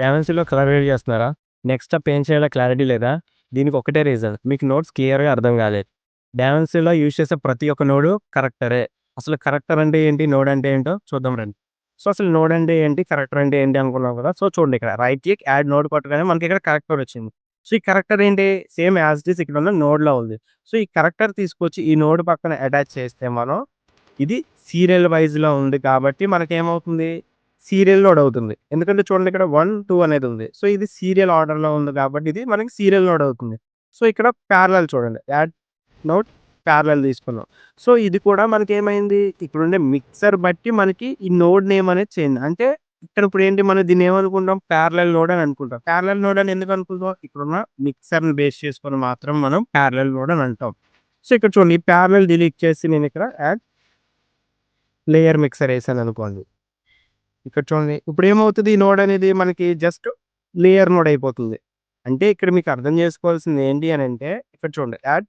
డావెన్సీలో colour read చేస్తున్నారా? Next step ఏం చేయాలో క్లారిటీ లేదా? దీనికి ఒకటే రీజన్, మీకు నోట్స్ క్లియర్‌గా అర్థం కాలేదు. డావెన్సీలో యూజ్ చేసే ప్రతి ఒక్క నోడు కరెక్టరే. అసలు కరెక్టర్ అంటే ఏంటి? నోడ్ అంటే ఏంటో చూద్దాం రండి. సో, అసలు నోడ్ అంటే ఏంటి? కరెక్టర్ అంటే ఏంటి అనుకున్నాం కదా! సో, చూడండి ఇక్కడ రైట్ క్లిక్ యాడ్ నోడ్ కొట్టగానే మనకి ఇక్కడ కరెక్టర్ వచ్చింది. సో, ఈ కరెక్టర్ ఏంటి? సేమ్ యాజ్ ఇట్ ఈస్ ఇక్కడ ఉన్న నోడ్‌లో ఉంది. సో, ఈ కరెక్టర్ తీసుకొచ్చి ఈ నోడ్ పక్కన అటాచ్ చేస్తే మనం ఇది సీరియల్ వైస్‌లో ఉంది కాబట్టి మనకేమవుతుంది? సీరియల్ నోడ్ అవుతుంది. ఎందుకంటే చూడండి ఇక్కడ 1, 2 అనేది ఉంది. సో, ఇది సీరియల్ ఆర్డర్‌లో ఉంది కాబట్టి ఇది మనకి సీరియల్ నోడ్ అవుతుంది. సో, ఇక్కడ పారలెల్ చూడండి. యాడ్ నోడ్ పారలెల్ తీసుకున్నాం. సో, ఇది కూడా మనకేమైంది? ఇక్కడుండే మిక్సర్ బట్టి మనకి ఈ నోడ్ నేమ్ అనేది చేంజ్. అంటే ఇక్కడ ఇప్పుడేంటి మనం దీన్ని ఏమనుకుంటాం? పారలెల్ నోడ్ అని అనుకుంటాం. పారలెల్ నోడ్ అని ఎందుకు అనుకుంటాం? ఇక్కడున్న మిక్సర్‌ని బేస్ చేసుకొని మాత్రం మనం పారలెల్ నోడ్ అని అంటాం. సో, ఇక్కడ చూడండి ఈ పారలెల్ డిలీట్ చేసి నేనిక్కడ యాడ్ లేయర్ మిక్సర్ ఏసాననుకోండి. ఇక్కడ చూడండి. ఇప్పుడేమవుతది ఈ నోడ్ అనేది మనకి జస్ట్ లేయర్ నోడ్ అయిపోతుంది. అంటే ఇక్కడ మీకు అర్థం చేసుకోవాల్సింది ఏంటి అనంటే ఇక్కడ చూడండి యాడ్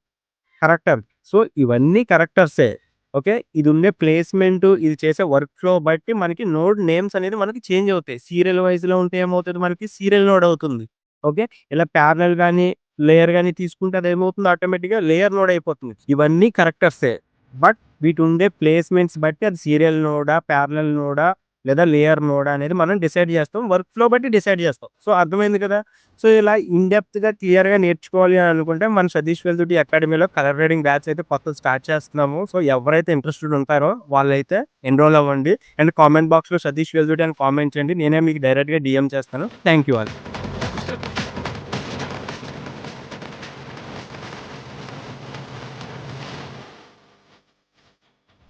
కరెక్టర్. సో, ఇవన్నీ కరెక్టర్సే. ఓకే. ఇది ఉండే ప్లేస్‌మెంటు, ఇది చేసే వర్క్ ఫ్లో బట్టి మనకి నోడ్ నేమ్స్ అనేది మనకి చేంజ్ అవుతాయి. సీరియల్ వైస్‌లో ఉంటే ఏమవుతది మనకి సీరియల్ నోడ్ అవుతుంది. ఓకే. ఇలా పారలెల్ గాని, లేయర్ గాని తీసుకుంటే అదేమవుతుంది ఆటోమేటిక్‌గా లేయర్ నోడ్ అయిపోతుంది. ఇవన్నీ కరెక్టర్సే. బట్ వీటుండే ప్లేస్‌మెంట్స్ బట్టి అది సీరియల్ నోడా, పారలెల్ నోడా లేదా లేయర్ నోడా అనేది మనం డిసైడ్ చేస్తాం. వర్క్ ఫ్లో బట్టి డిసైడ్ చేస్తాం. సో, అర్థమైంది కదా! సో, ఇలా ఇన్ డెప్త్‌గా క్లియర్‌గా నేర్చుకోవాలి అని అనుకుంటే మన సతీష్ వెల్దుర్తి అకాడమీలో కలర్ రీడింగ్ బ్యాచ్ అయితే కొత్తది స్టార్ట్ చేస్తున్నాము. సో, ఎవరైతే ఇంట్రెస్టెడ్ ఉంటారో వాళ్ళైతే ఎన్రోల్ అవ్వండి. అండ్ కామెంట్ బాక్స్‌లో సతీష్ వెల్దుర్తి అని కామెంట్ చేయండి. నేనే మీకు డైరెక్ట్‌గా డీఎం చేస్తాను. Thank you all.